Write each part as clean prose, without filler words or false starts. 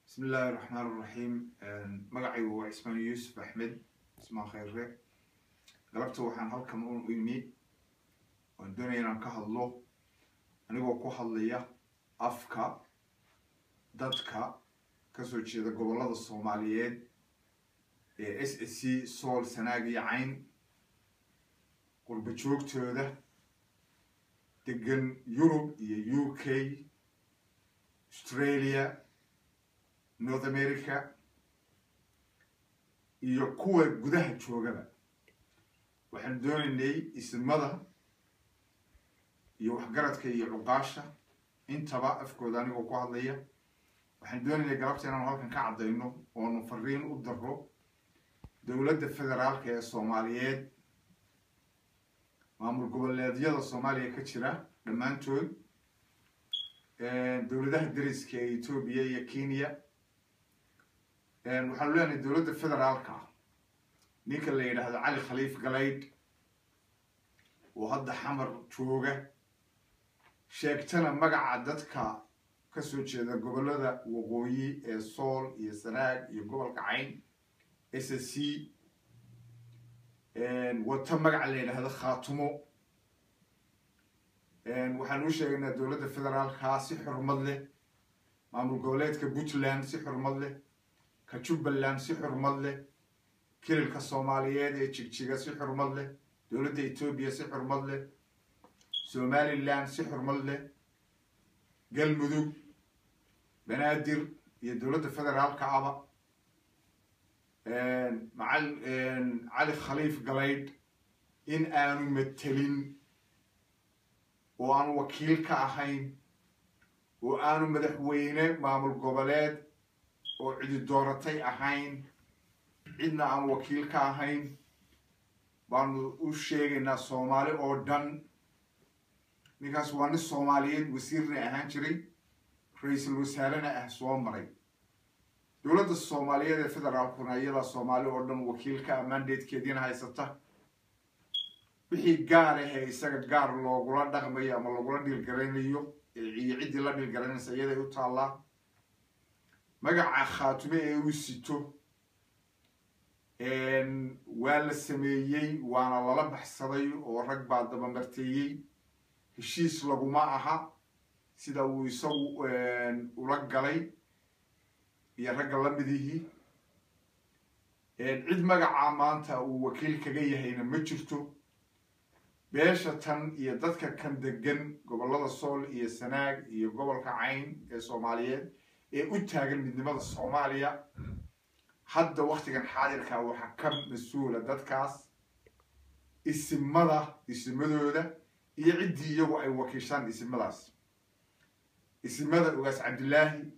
بسم الله الرحمن الرحيم. مقعي هو اسمه يوسف أحمد اسمه خير. قلبته وحن هالكم إني والدنيا نكه الله أنا بقول الله أفكا دتكا كسوتشي ذا قبل الله الصوماليين SSC صول سناقي عين قرب تشوك تهذا تجن يوروب UK أستراليا North America iyo kuwa gudaha joogaba waxaan doonaynay ismada iyo waxgaradka iyo cuqaasha intaba afkooda aniga ku hadlaya waxaan doonaynay galabta inaan halkan ka cadeyno oo fariin u diro Dowladda Federalka ee Soomaaliyeed maamul goboleedyada Soomaaliya ka jira dhamaantood dowladaha dariska ee Itoobiya iyo Kenya waxaan leenahay Dowladda Federalka ninka la yiraahdo Ali Khaliif Galeyd oo hadda xamar jooga sheegtana magaca dadka ka soo jeeda gobolada waqooyi ee Sool iyo Sanaag iyo gobolka Cayn SSC wata magaca la yiraahdo Khaatumo waxaan u sheegnaa Dowladda Federalka si xurmad leh maamul goboleedka Puntland si xurmad leh كجبلان سي حرمد له كل الصوماليات يجيجيجا سي حرمد له دولة إثيوبيا سي حرمد له سومالي لان سي حرمد له قلمذوب بنادر هي دولة فدرال كعبة مع علي خليف قليد إن آنو متلين وآنو وكيل كأهين وآنو مدحوينة معمول قبلات oo cid dooratay ahayn cidna aan wakiil ka ahayn baanu u sheegaynaa Soomaali oo dhan ninkaas waa nin Soomaaliyeed wasiirna ahaan jiray ra'iisul wasaarena ah soo maray dowladda Soomaaliyeed ee federaalkuna iyada Soomaali oo dhan wakiilka mandate-keedina haysata wixii gaar ah isaga gaar loogula dhaqmayo ama loogula dhilgareynayo cidii la dhilgareynaysa iyada u taala magaca Khaatume ee uu sito waa la sameeyay waana lala baxsaday oo rag baa daba marteeyay heshiis laguma aha sida uu isagu ula galay iyo rag la midihii cid magaca maanta uu wakiil kaga yahayna ma jirto beesha tan iyo dadka kan degan gobolada Sool iyo Sanaag iyo gobolka Cayn ee Soomaaliyeed ee u taagan midnimada Soomaaliya hadda waqtigan xaadirka waxa ka mas'uula dadkaas ismadooda iyo cidii iyagu ay wakiishaan ismada ugaas Cabdillaahi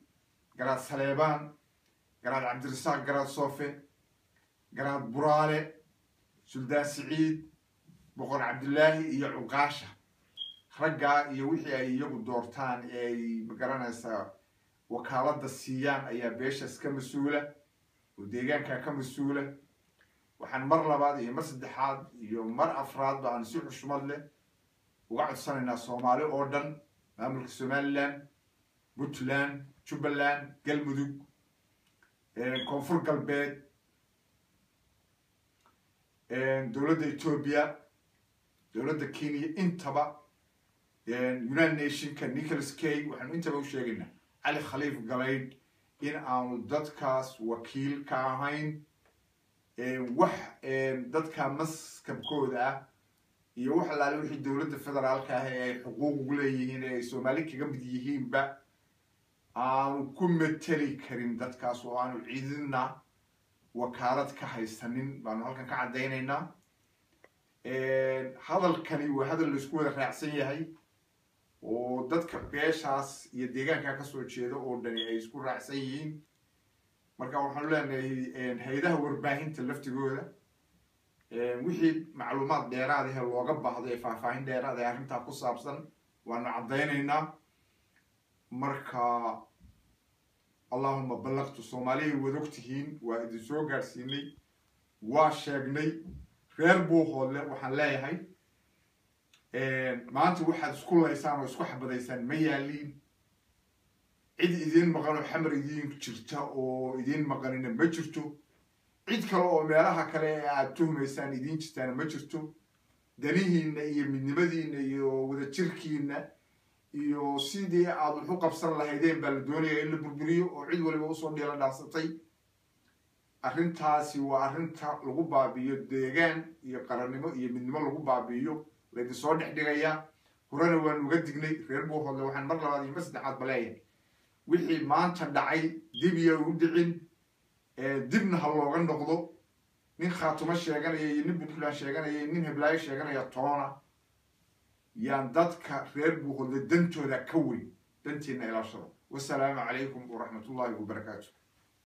garaad Saleebaan garaad Cabdirasaaq garaad Soofe garaad Buraale Suldaan Siciid boqor Cabdillaahi iyo cuqaasha ragga iyo wixii ay iyagu doortaan ay magaranaysaa wakaalada siiyaan ayaa beeshaas ka mas'uula oo deegaanka ka mas'uula waxaan mar labaad iyo mar saddexaad iyo mar afraad baan si xushmad leh uga codsanaynaa Soomaali oo dhan maamulka Somaliland Puntland Jubbaland Galmudug Koonfur Galbeed dowladda Itoobiya dowladda Kenya intaba United Nations-ka Nicholas K waxaan intaba u sheegaynaa علي خليف قليد إن أنا دتكاس وكيل كاهين وح دتكا مس كبكودة يوح على وحي الدولة الفدرالكا هي حقوق قليهين سومالي كجنب ديهين بقى أنا كم متري كريم دتكاس وأنا عيدنا وكالة كهيستنين بأنه هالكن كعديننا هذا الكلي وهذا الأسبوع الرئيسية هي ودadka beeshaas iyo deegaanka ka soo jeedo oo dhani ay isku raacsan yihiin marka waxaan leenahay hay'adaha warbaahinta laftigooda wixii macluumaad dheeraad ah looga baahdo ee faahfaahin dheeraad ah arrinta ku saabsan waanu cadeynaynaa marka Allahumma ballaqtu Soomaaliya wadogtihiin waa idin soo gaarsiinay waa sheegnay reer Buuhoodle waxaan leeyahay maanta waxaad isku leysaan oo isku xabadaysaan ma yaaliin cid idin maqan oo xamar idin jirta oo idin maqanina ma jirto cid kale oo meelaha kale ee aad tuhmaysaan idin jirtaan ma jirto danihiina iyo midnimadiina iyo wadajirkiina iyo sidii aad wax u qabsan lahaydeen baa la doonayaa in la burburiyo oo cid waliba usoo dheela dhaafsatay arrintaasi waa arrinta lagu baabi'iyo deegaan iyo qarannimo iyo midnimo lagu baabi'iyo laydin soo dhex dhigayaa horena waan uga dignay reer buuhoodle waxaan mar labaad iyo mar saddexaad ba leeyahay wixii maanta dhacay dib iyo u dhicin dibna ha looga noqdo nin khaatumo sheeganaya iyo nin puntland sheeganaya iyo nin heblaayo sheeganaya toona yaan dadka reer buuhoodle dantooda ka weyn dantiina ilaashada wasalaamu calaykum waraxmatullaahi wabarakaatu